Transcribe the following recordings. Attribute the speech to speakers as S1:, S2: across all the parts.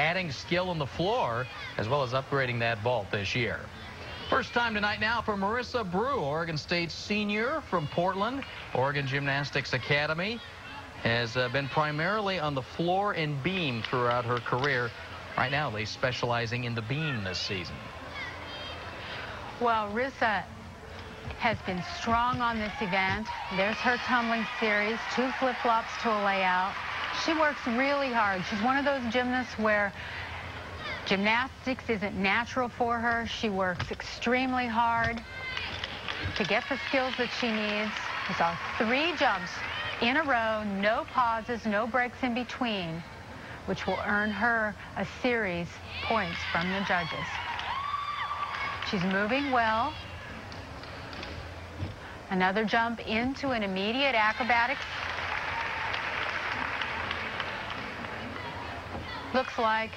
S1: adding skill on the floor as well as upgrading that vault this year. First time tonight now for Marissa Brew, Oregon State senior from Portland. Oregon Gymnastics Academy has been primarily on the floor and beam throughout her career. Right now, they're specializing in the beam this season.
S2: Well, Rissa has been strong on this event. There's her tumbling series, 2 flip-flops to a layout. She works really hard. She's one of those gymnasts where gymnastics isn't natural for her. She works extremely hard to get the skills that she needs. We saw 3 jumps in a row, no pauses, no breaks in between, which will earn her a series points from the judges. She's moving well. Another jump into an immediate acrobatics. Looks like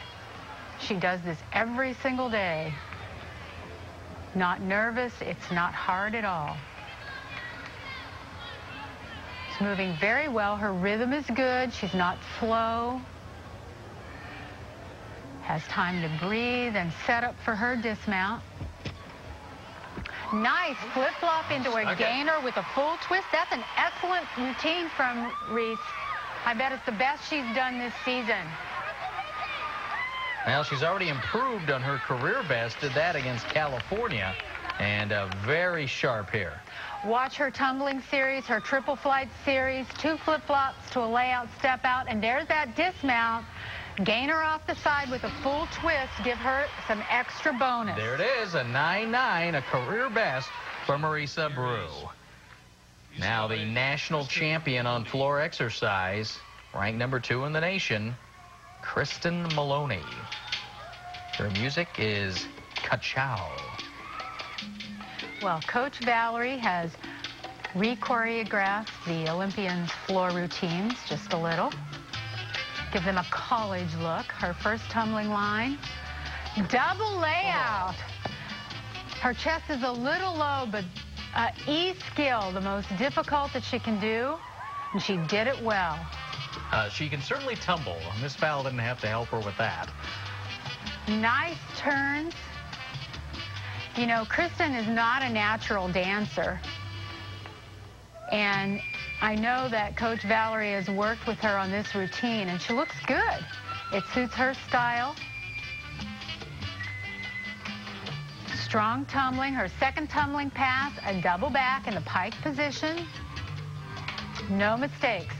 S2: she does this every single day. Not nervous, it's not hard at all. She's moving very well. Her rhythm is good. She's not slow. Has time to breathe and set up for her dismount. Nice flip-flop into a gainer with a full twist. That's an excellent routine from Reese. I bet it's the best she's done this season.
S1: Well, she's already improved on her career best. Did that against California. And very sharp here.
S2: Watch her tumbling series, her triple flight series, 2 flip-flops to a layout step out. And there's that dismount. Gainer off the side with a full twist. Give her some extra bonus.
S1: There it is, a 9-9, a career best for Marissa Brew. Now the national champion on floor exercise, ranked number 2 in the nation, Kristen Maloney. Her music is Ka-Chow.
S2: Well, Coach Valerie has re-choreographed the Olympians' floor routines just a little. Give them a college look. Her first tumbling line. Double layout. Her chest is a little low, but E skill, the most difficult that she can do, and she did it well.
S1: She can certainly tumble. Miss Fowl didn't have to help her with that.
S2: Nice turns. You know, Kristen is not a natural dancer. And I know that Coach Valerie has worked with her on this routine, and she looks good. It suits her style. Strong tumbling. Her second tumbling pass, a double back in the pike position. No mistakes.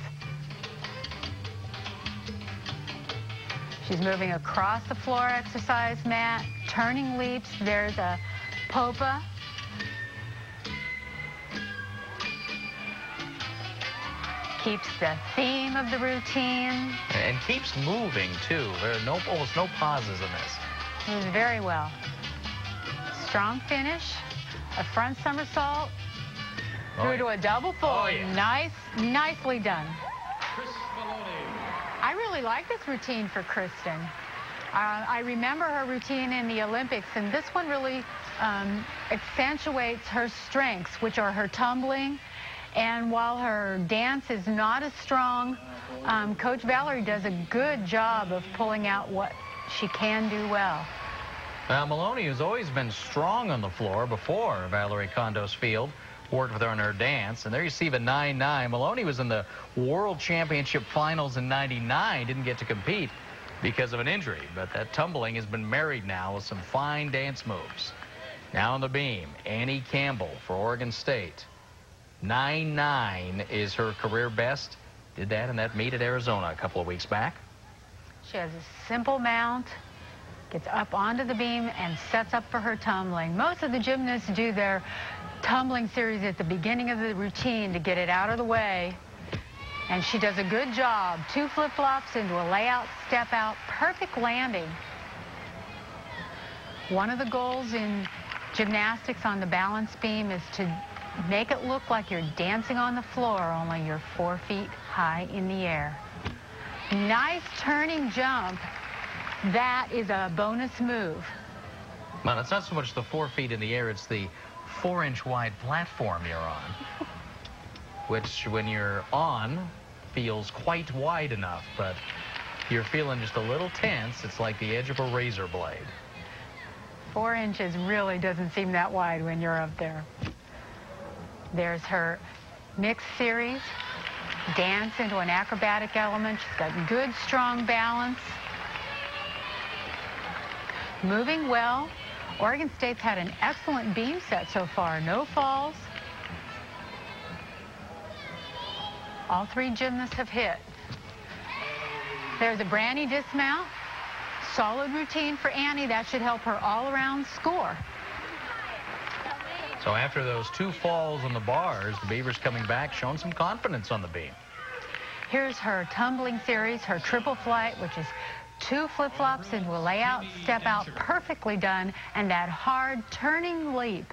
S2: She's moving across the floor exercise mat, turning leaps. There's a popa. Keeps the theme of the routine.
S1: And keeps moving, too. There are almost no pauses in this.
S2: Moves very well. Strong finish. A front somersault. Through to a double full.
S1: Oh, yeah.
S2: Nicely done. I really like this routine for Kristen. I remember her routine in the Olympics, and this one really accentuates her strengths, which are her tumbling. And while her dance is not as strong, Coach Valerie does a good job of pulling out what she can do well.
S1: Now, Maloney has always been strong on the floor before Valerie Condos Field worked with her on her dance. And there you see the 9-9. Maloney was in the World Championship Finals in '99, didn't get to compete because of an injury. But that tumbling has been married now with some fine dance moves. Now on the beam, Annie Campbell for Oregon State. 9-9 is her career best. Did that in that meet at Arizona a couple of weeks back.
S2: She has a simple mount, gets up onto the beam, and sets up for her tumbling. Most of the gymnasts do their tumbling series at the beginning of the routine to get it out of the way. And she does a good job. 2 flip-flops into a layout, step out, perfect landing. One of the goals in gymnastics on the balance beam is to make it look like you're dancing on the floor, only you're 4 feet high in the air. Nice turning jump. That is a bonus move.
S1: Well, it's not so much the 4 feet in the air, it's the 4-inch wide platform you're on, which when you're on feels quite wide enough, but you're feeling just a little tense. It's like the edge of a razor blade.
S2: 4 inches really doesn't seem that wide when you're up there. There's her mixed series, dance into an acrobatic element. She's got good, strong balance. Moving well. Oregon State's had an excellent beam set so far. No falls. All 3 gymnasts have hit. There's a Brandy dismount. Solid routine for Annie. That should help her all-around score.
S1: So after those 2 falls on the bars, the Beavers coming back, showing some confidence on the beam.
S2: Here's her tumbling series, her triple flight, which is 2 flip-flops into a layout, step out, perfectly done, and that hard turning leap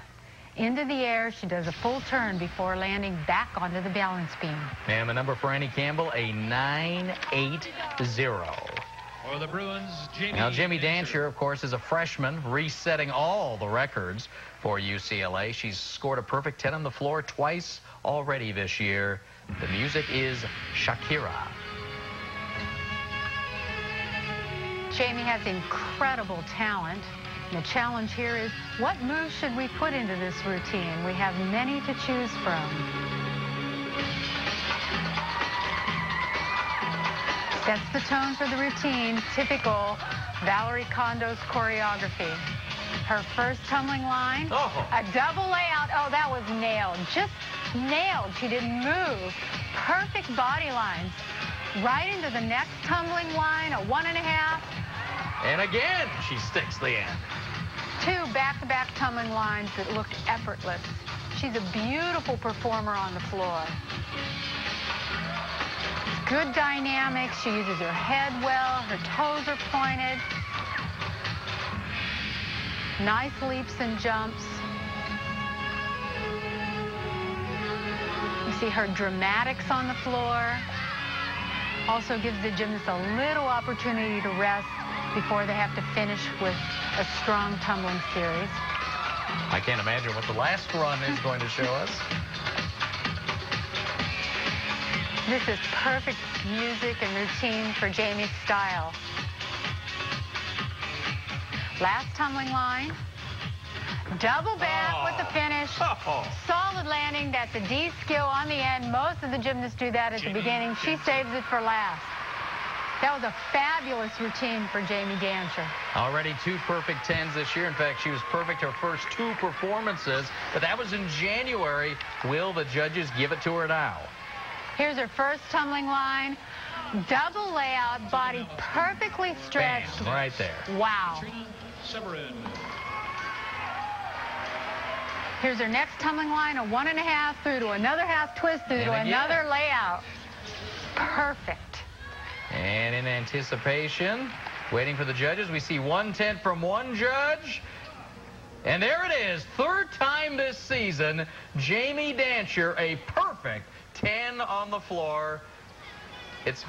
S2: into the air. She does a full turn before landing back onto the balance beam.
S1: And the number for Annie Campbell, a 9.80.
S3: For the Bruins,
S1: Now, Jamie Dancher, of course, is a freshman, resetting all the records for UCLA. She's scored a perfect 10 on the floor twice already this year. The music is Shakira.
S2: Jamie has incredible talent. And the challenge here is, what moves should we put into this routine? We have many to choose from. Sets the tone for the routine, typical Valerie Kondo's choreography. Her first tumbling line, a double layout. Oh, that was nailed. Just nailed. She didn't move. Perfect body lines. Right into the next tumbling line, a 1.5.
S1: And again, she sticks the end.
S2: 2 back-to-back tumbling lines that looked effortless. She's a beautiful performer on the floor. Good dynamics. She uses her head well. Her toes are pointed. Nice leaps and jumps. You see her dramatics on the floor. Also gives the gymnast a little opportunity to rest before they have to finish with a strong tumbling series.
S1: I can't imagine what the last run is going to show us.
S2: This is perfect music and routine for Jamie's style. Last tumbling line. Double back with the finish. Solid landing. That's a D skill on the end. Most of the gymnasts do that at the beginning. She saves it for last. That was a fabulous routine for Jamie Dancher.
S1: Already 2 perfect 10s this year. In fact, she was perfect her first 2 performances, but that was in January. Will the judges give it to her now?
S2: Here's her first tumbling line. Double layout, body perfectly stretched.
S1: Bam, right there.
S2: Wow. Here's her next tumbling line, a 1.5 through to another half twist through to another layout. Perfect.
S1: And in anticipation, waiting for the judges, we see 110 from one judge. And there it is, 3rd time this season, Jamie Dancher, a perfect 10 on the floor. It's